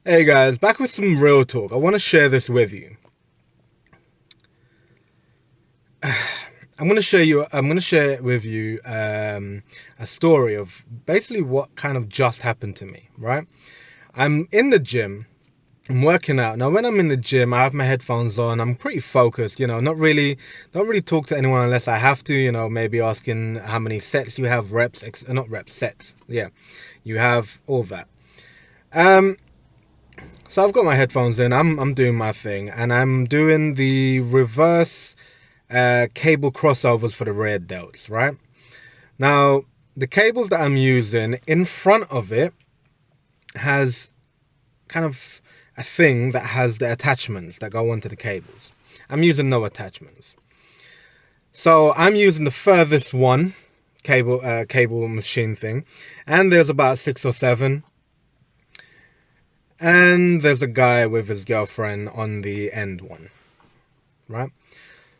Hey guys, back with some real talk. I want to share this with you. I'm going to share with you a story of basically what kind of just happened to me, right? I'm in the gym. I'm working out. Now when I'm in the gym, I have my headphones on. I'm pretty focused, not really don't really talk to anyone unless I have to, maybe asking how many sets you have, reps, not reps, sets. Yeah. You have all that. Um So I've got my headphones in. I'm doing my thing, and I'm doing the reverse cable crossovers for the rear delts. Right now, the cables that I'm using in front of it has kind of a thing that has the attachments that go onto the cables. I'm using no attachments, so I'm using the furthest one cable machine thing, and there's about 6 or 7. And there's a guy with his girlfriend on the end one, right?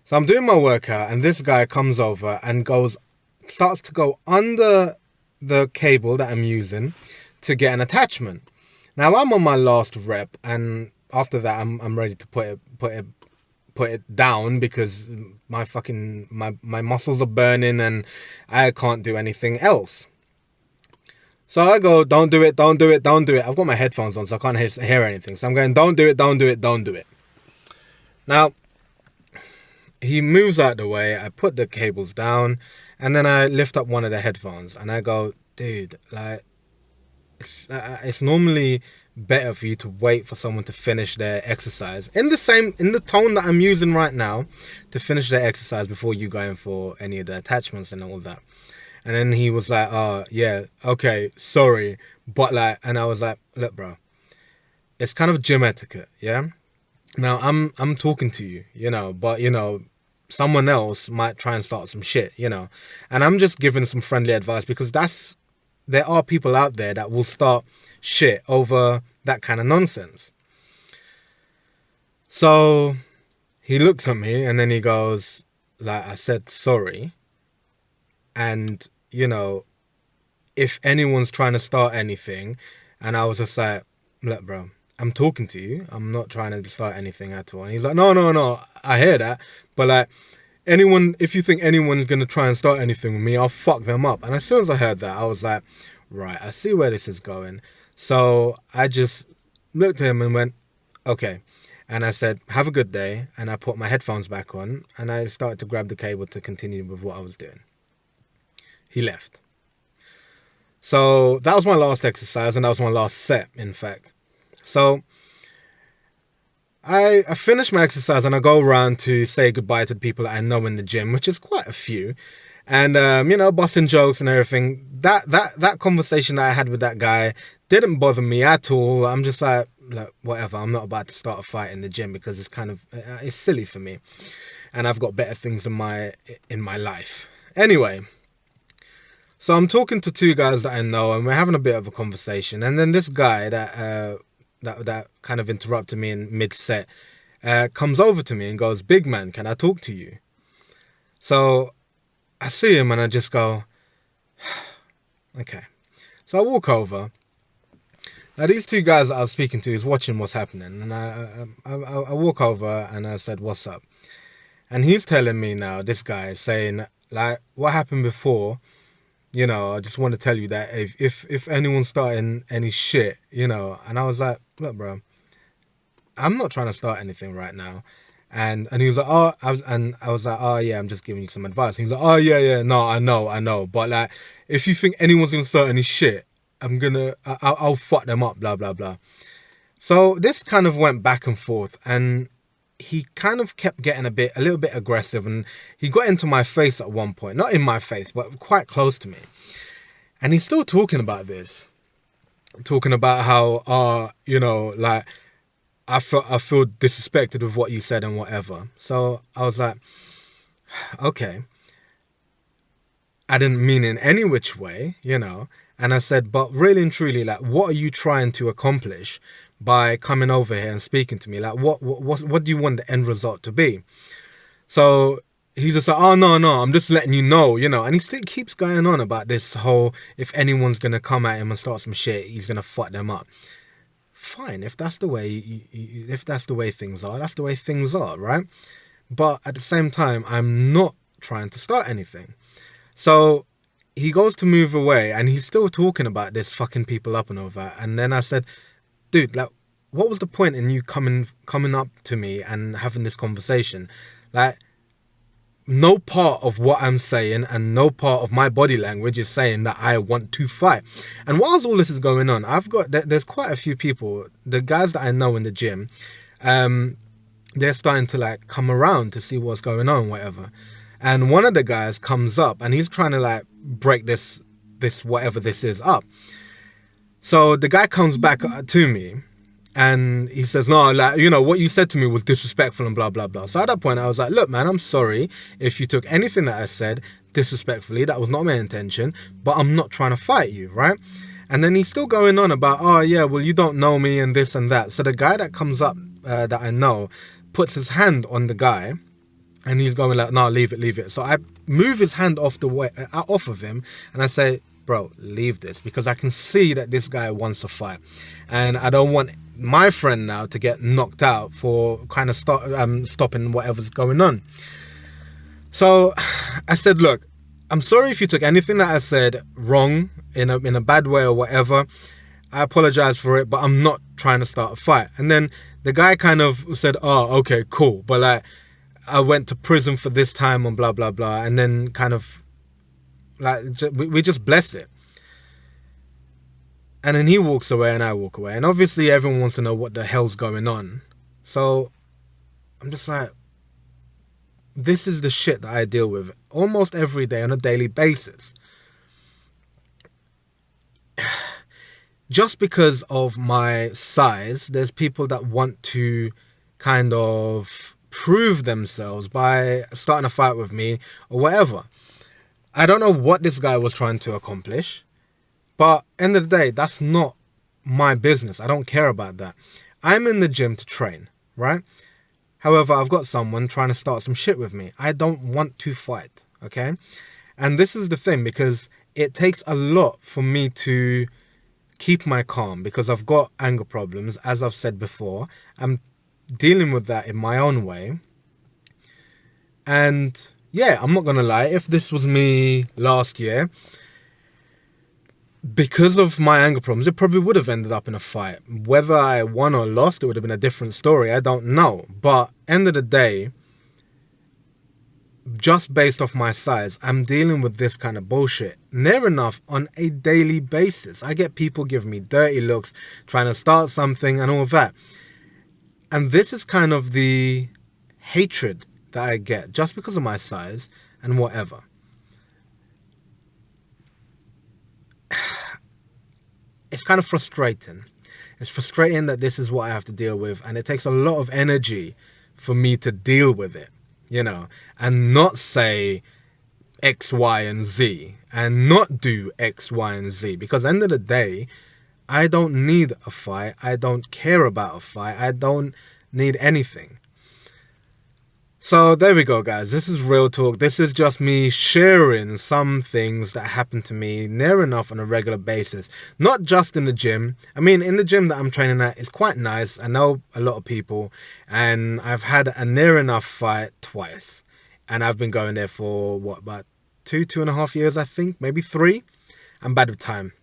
So I'm doing my workout, and this guy comes over and starts to go under the cable that I'm using to get an attachment. Now I'm on my last rep, and after that I'm ready to put it down because my muscles are burning and I can't do anything else. So I go, don't do it, don't do it, don't do it. I've got my headphones on, so I can't hear anything. So I'm going, don't do it, don't do it, don't do it. Now, he moves out the way. I put the cables down, and then I lift up one of the headphones, and I go, dude, like, it's normally better for you to wait for someone to finish their exercise in the tone that I'm using right now, to finish their exercise before you go in for any of the attachments and all that. And then he was like, oh, yeah, okay, sorry. But like, and I was like, look, bro, it's kind of gym etiquette, yeah? Now, I'm talking to you, but, someone else might try and start some shit, And I'm just giving some friendly advice because there are people out there that will start shit over that kind of nonsense. So he looks at me and then he goes, like, I said, sorry. And, if anyone's trying to start anything, and I was just like, look, bro, I'm talking to you. I'm not trying to start anything at all. And he's like, no, I hear that. But like, if you think anyone's going to try and start anything with me, I'll fuck them up. And as soon as I heard that, I was like, right, I see where this is going. So I just looked at him and went, okay. And I said, have a good day. And I put my headphones back on and I started to grab the cable to continue with what I was doing. He left. So that was my last exercise, and that was my last set, in fact. So I finished my exercise, and I go around to say goodbye to the people that I know in the gym, which is quite a few. And, busting jokes and everything. That conversation that I had with that guy didn't bother me at all. I'm just like, look, whatever. I'm not about to start a fight in the gym because it's silly for me. And I've got better things in my life. Anyway. So I'm talking to 2 guys that I know, and we're having a bit of a conversation. And then this guy that kind of interrupted me in mid-set comes over to me and goes, "Big man, can I talk to you?" So I see him and I just go, okay. So I walk over. Now these 2 guys that I was speaking to is watching what's happening, and I walk over and I said, "What's up?" And he's telling me now, this guy is saying, like, what happened before. I just want to tell you that if anyone's starting any shit, and I was like, look, bro, I'm not trying to start anything right now. And he was like, oh, I was like, oh yeah, I'm just giving you some advice. And he was like, oh yeah, no, I know. But like, if you think anyone's going to start any shit, I'll fuck them up, blah, blah, blah. So this kind of went back and forth, and he kind of kept getting a little bit aggressive, and he got into my face at one point, not in my face, but quite close to me. And he's still talking about this, talking about how, like, I feel disrespected with what you said and whatever. So I was like, okay, I didn't mean in any which way, And I said, but really and truly, like, what are you trying to accomplish by coming over here and speaking to me? Like, what do you want the end result to be? So he's just like, oh, no, I'm just letting you know, And he still keeps going on about this whole, if anyone's going to come at him and start some shit, he's going to fuck them up. fine. If that's the way, if that's the way things are, that's the way things are, right? But at the same time, I'm not trying to start anything. So he goes to move away, and he's still talking about this fucking people up and all that. And then I said, dude, like, what was the point in you coming up to me and having this conversation? Like, no part of what I'm saying and no part of my body language is saying that I want to fight. And whilst all this is going on, there's quite a few people, the guys that I know in the gym, they're starting to like come around to see what's going on, whatever. And one of the guys comes up and he's trying to like break this whatever this is up. So the guy comes back to me and he says, no, like, you know, what you said to me was disrespectful and blah, blah, blah. So at that point I was like, look, man, I'm sorry if you took anything that I said disrespectfully. That was not my intention, but I'm not trying to fight you, right? And then he's still going on about, oh yeah, well, you don't know me and this and that. So the guy that comes up that I know puts his hand on the guy and he's going like, no, leave it. So I move his hand off of him and I say, bro, leave this, because I can see that this guy wants a fight and I don't want my friend now to get knocked out for kind of stopping whatever's going on. So I said, look, I'm sorry if you took anything that I said wrong in a bad way or whatever. I apologize for it, but I'm not trying to start a fight. And then the guy kind of said, oh, okay, cool, but like, I went to prison for this time and blah, blah, blah. And then kind of like, we just bless it. And then he walks away and I walk away. And obviously everyone wants to know what the hell's going on. So I'm just like, this is the shit that I deal with almost every day on a daily basis. Just because of my size, there's people that want to kind of prove themselves by starting a fight with me or whatever. I don't know what this guy was trying to accomplish, but end of the day, that's not my business. I don't care about that. I'm in the gym to train, right? However, I've got someone trying to start some shit with me. I don't want to fight, okay? And this is the thing, because it takes a lot for me to keep my calm, because I've got anger problems, as I've said before. I'm dealing with that in my own way. And yeah, I'm not gonna lie, if this was me last year, because of my anger problems, it probably would have ended up in a fight. Whether I won or lost, it would have been a different story. I don't know. But end of the day, just based off my size, I'm dealing with this kind of bullshit near enough on a daily basis. I get people giving me dirty looks, trying to start something and all of that. And this is kind of the hatred that I get just because of my size and whatever. It's kind of frustrating. It's frustrating that this is what I have to deal with, and it takes a lot of energy for me to deal with it, you know, and not say X, Y, and Z, and not do X, Y, and Z, because at the end of the day, I don't need a fight. I don't care about a fight. I don't need anything. So there we go, guys. This is real talk. This is just me sharing some things that happen to me near enough on a regular basis. Not just in the gym. I mean, in the gym that I'm training at, it's quite nice. I know a lot of people, and I've had a near enough fight twice. And I've been going there for, what, about 2.5 years, I think? Maybe 3? I'm bad with time.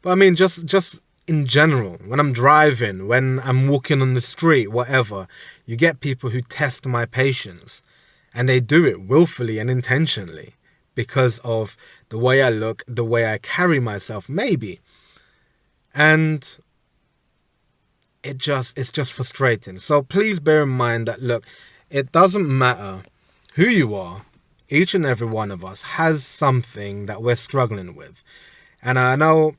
But I mean, just in general, when I'm driving, when I'm walking on the street, whatever, you get people who test my patience, and they do it willfully and intentionally because of the way I look, the way I carry myself, maybe. And it's just frustrating. So please bear in mind that, look, it doesn't matter who you are. Each and every one of us has something that we're struggling with. And I know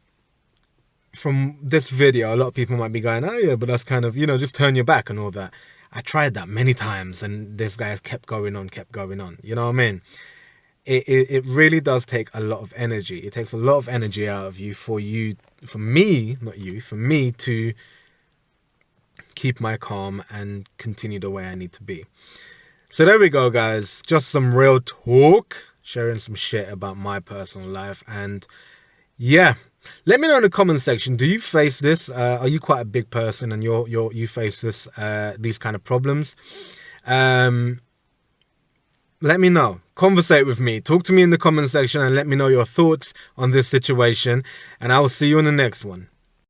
from this video, a lot of people might be going, oh yeah, but that's kind of, you know, just turn your back and all that. I tried that many times, and this guy kept going on. You know what I mean? It really does take a lot of energy. It takes a lot of energy out of you for me to keep my calm and continue the way I need to be. So there we go, guys. Just some real talk, sharing some shit about my personal life. And yeah, Let me know in the comment section. Do you face this? Are you quite a big person and you face this these kind of problems? Let me know. Conversate with me. Talk to me in the comment section and let me know your thoughts on this situation. And I will see you in the next one.